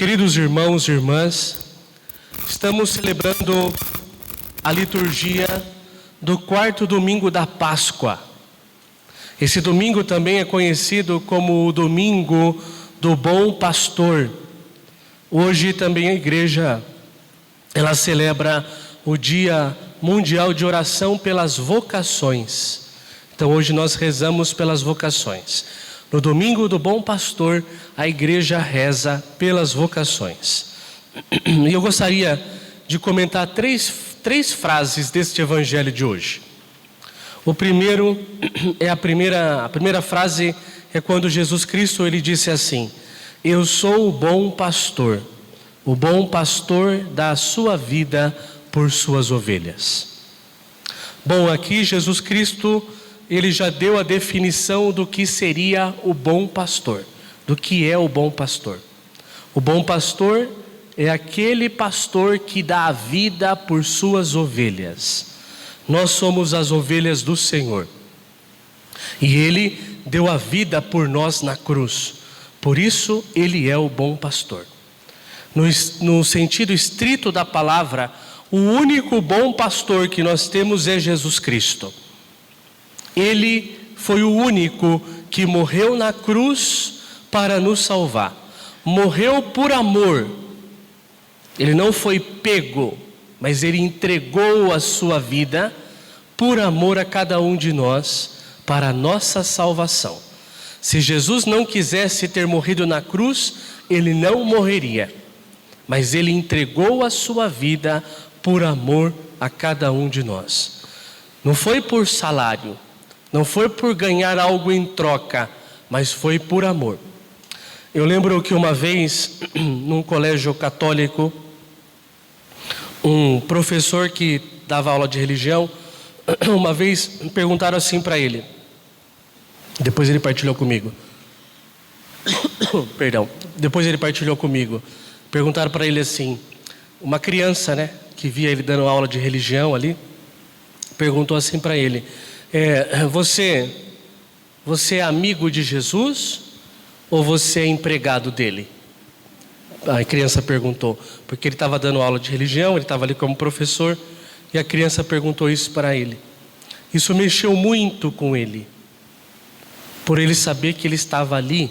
Queridos irmãos e irmãs, estamos celebrando a liturgia do quarto domingo da Páscoa. Esse domingo também é conhecido como o domingo do Bom Pastor. Hoje também a igreja, ela celebra o Dia Mundial de Oração pelas Vocações. Então hoje nós rezamos pelas vocações. No domingo do Bom Pastor, a igreja reza pelas vocações. E eu gostaria de comentar três frases deste evangelho de hoje. O primeiro é a primeira frase é quando Jesus Cristo ele disse assim: eu sou o bom pastor dá a sua vida por suas ovelhas. Bom, aqui Jesus Cristo ele já deu a definição do que seria o bom pastor, do que é o bom pastor. O bom pastor é aquele pastor que dá a vida por suas ovelhas. Nós somos as ovelhas do Senhor. E Ele deu a vida por nós na cruz. Por isso, Ele é o bom pastor. No sentido estrito da palavra, o único bom pastor que nós temos é Jesus Cristo. Ele foi o único que morreu na cruz para nos salvar. Morreu por amor. Ele não foi pego, mas Ele entregou a sua vida por amor a cada um de nós, para a nossa salvação. Se Jesus não quisesse ter morrido na cruz, Ele não morreria. Mas Ele entregou a sua vida por amor a cada um de nós. Não foi por salário, não foi por ganhar algo em troca, mas foi por amor. Eu lembro que uma vez, num colégio católico, um professor que dava aula de religião, uma vez perguntaram assim para ele, depois ele partilhou comigo, perguntaram para ele assim, uma criança, né, que via ele dando aula de religião ali, perguntou assim para ele, você é amigo de Jesus ou você é empregado dele? A criança perguntou, porque ele estava dando aula de religião, ele estava ali como professor, e a criança perguntou isso para ele. Isso mexeu muito com ele, por ele saber que ele estava ali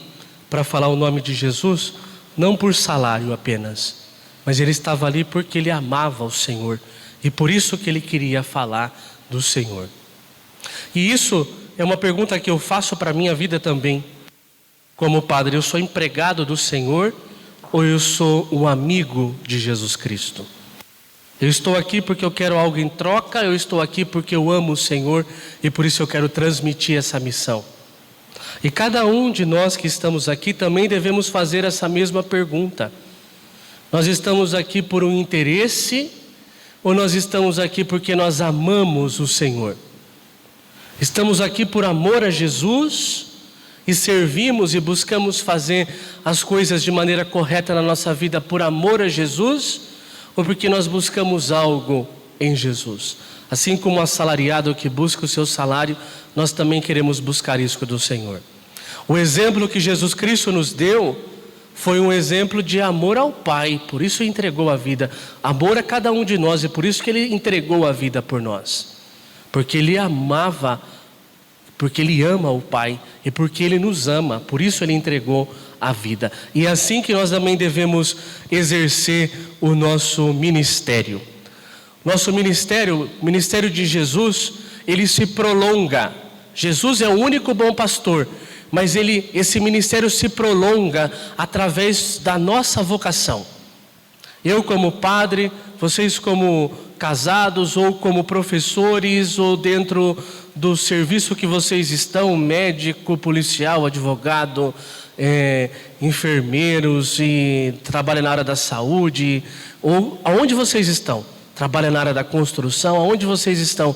para falar o nome de Jesus, não por salário apenas, mas ele estava ali porque ele amava o Senhor, e por isso que ele queria falar do Senhor. E isso é uma pergunta que eu faço para a minha vida também, como padre: eu sou empregado do Senhor ou eu sou um amigo de Jesus Cristo? Eu estou aqui porque eu quero algo em troca, eu estou aqui porque eu amo o Senhor e por isso eu quero transmitir essa missão. E cada um de nós que estamos aqui também devemos fazer essa mesma pergunta. Nós estamos aqui por um interesse ou nós estamos aqui porque nós amamos o Senhor? Estamos aqui por amor a Jesus e servimos e buscamos fazer as coisas de maneira correta na nossa vida por amor a Jesus, ou porque nós buscamos algo em Jesus? Assim como o assalariado que busca o seu salário, nós também queremos buscar isso do Senhor. O exemplo que Jesus Cristo nos deu foi um exemplo de amor ao Pai, por isso entregou a vida, amor a cada um de nós, e por isso que Ele entregou a vida por nós, porque Ele amava, porque Ele ama o Pai e porque Ele nos ama, por isso Ele entregou a vida. E é assim que nós também devemos exercer o nosso ministério. Nosso ministério, o ministério de Jesus, ele se prolonga. Jesus é o único bom pastor, mas esse ministério se prolonga através da nossa vocação. Eu como padre, vocês como casados ou como professores ou dentro do serviço que vocês estão, médico, policial, advogado, enfermeiros e trabalham na área da saúde, ou aonde vocês estão, trabalham na área da construção, aonde vocês estão,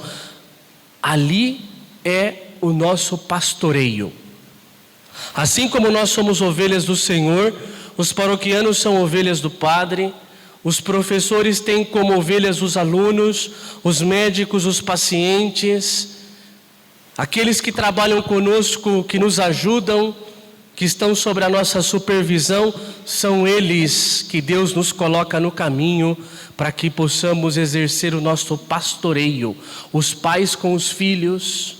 ali é o nosso pastoreio. Assim como nós somos ovelhas do Senhor, os paroquianos são ovelhas do Padre, os professores têm como ovelhas os alunos, os médicos, os pacientes, aqueles que trabalham conosco, que nos ajudam, que estão sobre a nossa supervisão, são eles que Deus nos coloca no caminho para que possamos exercer o nosso pastoreio, os pais com os filhos.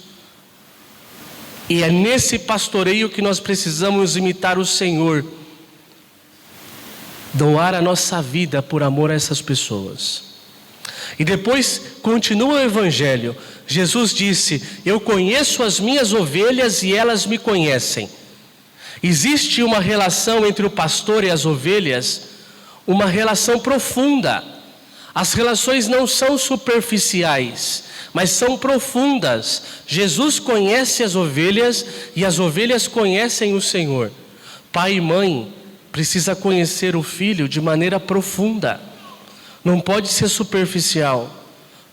E é nesse pastoreio que nós precisamos imitar o Senhor, doar a nossa vida por amor a essas pessoas. E depois continua o Evangelho. Jesus disse: eu conheço as minhas ovelhas e elas me conhecem. Existe uma relação entre o pastor e as ovelhas, uma relação profunda. As relações não são superficiais, mas são profundas. Jesus conhece as ovelhas e as ovelhas conhecem o Senhor. Pai e mãe precisa conhecer o filho de maneira profunda. Não pode ser superficial.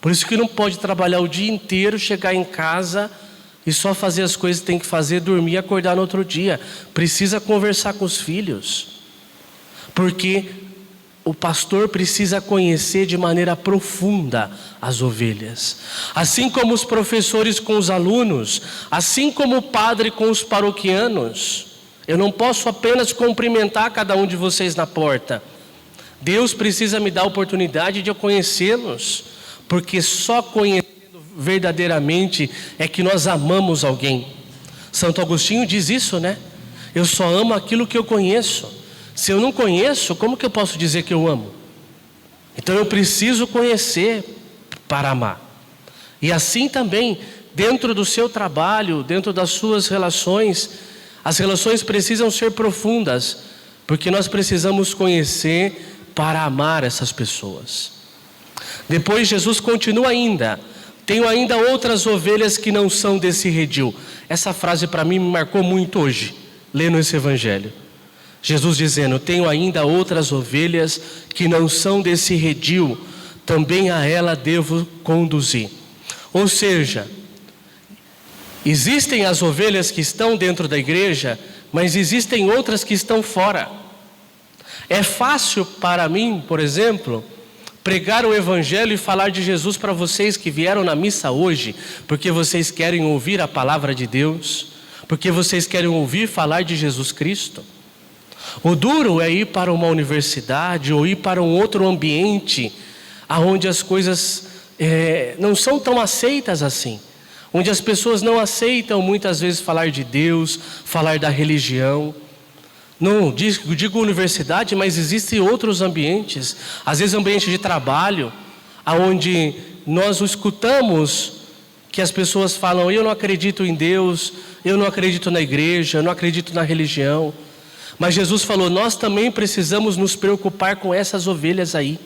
Por isso que não pode trabalhar o dia inteiro, chegar em casa e só fazer as coisas que tem que fazer, dormir e acordar no outro dia. Precisa conversar com os filhos. Porque o pastor precisa conhecer de maneira profunda as ovelhas. Assim como os professores com os alunos, assim como o padre com os paroquianos. Eu não posso apenas cumprimentar cada um de vocês na porta. Deus precisa me dar a oportunidade de eu conhecê-los, porque só conhecendo verdadeiramente é que nós amamos alguém. Santo Agostinho diz isso, né? Eu só amo aquilo que eu conheço. Se eu não conheço, como que eu posso dizer que eu amo? Então eu preciso conhecer para amar. E assim também, dentro do seu trabalho, dentro das suas relações, as relações precisam ser profundas, porque nós precisamos conhecer para amar essas pessoas. Depois Jesus continua ainda: tenho ainda outras ovelhas que não são desse redil. Essa frase para mim me marcou muito hoje, lendo esse evangelho. Jesus dizendo: tenho ainda outras ovelhas que não são desse redil, também a ela devo conduzir. Ou seja, existem as ovelhas que estão dentro da igreja, mas existem outras que estão fora. É fácil para mim, por exemplo, pregar o evangelho e falar de Jesus para vocês que vieram na missa hoje, porque vocês querem ouvir a palavra de Deus, porque vocês querem ouvir falar de Jesus Cristo. O duro é ir para uma universidade ou ir para um outro ambiente, onde as coisas não são tão aceitas assim, onde as pessoas não aceitam muitas vezes falar de Deus, falar da religião. Não digo universidade, mas existem outros ambientes, às vezes ambiente de trabalho, onde nós escutamos que as pessoas falam: eu não acredito em Deus, eu não acredito na igreja, eu não acredito na religião. Mas Jesus falou: nós também precisamos nos preocupar com essas ovelhas aí.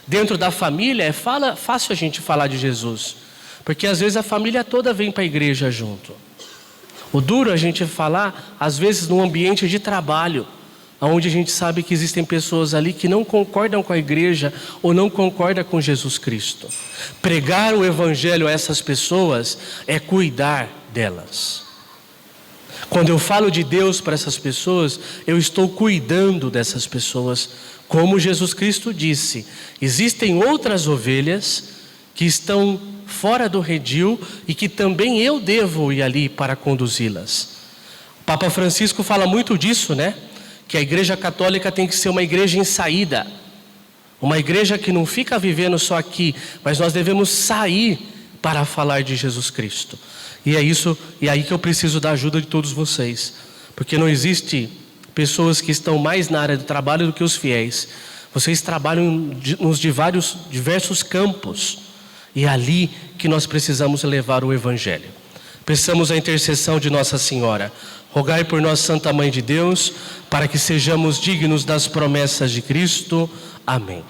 Dentro da família é fácil a gente falar de Jesus, porque às vezes a família toda vem para a igreja junto. O duro é a gente falar, às vezes, num ambiente de trabalho, onde a gente sabe que existem pessoas ali que não concordam com a igreja ou não concordam com Jesus Cristo. Pregar o evangelho a essas pessoas é cuidar delas. Quando eu falo de Deus para essas pessoas, eu estou cuidando dessas pessoas. Como Jesus Cristo disse, existem outras ovelhas que estão fora do redil e que também eu devo ir ali para conduzi-las. O Papa Francisco fala muito disso, né? Que a igreja católica tem que ser uma igreja em saída. Uma igreja que não fica vivendo só aqui, mas nós devemos sair para falar de Jesus Cristo. E é isso, e é aí que eu preciso da ajuda de todos vocês. Porque não existe pessoas que estão mais na área do trabalho do que os fiéis. Vocês trabalham nos diversos campos. E é ali que nós precisamos levar o evangelho. Peçamos a intercessão de Nossa Senhora. Rogai por nós, Santa Mãe de Deus, para que sejamos dignos das promessas de Cristo. Amém.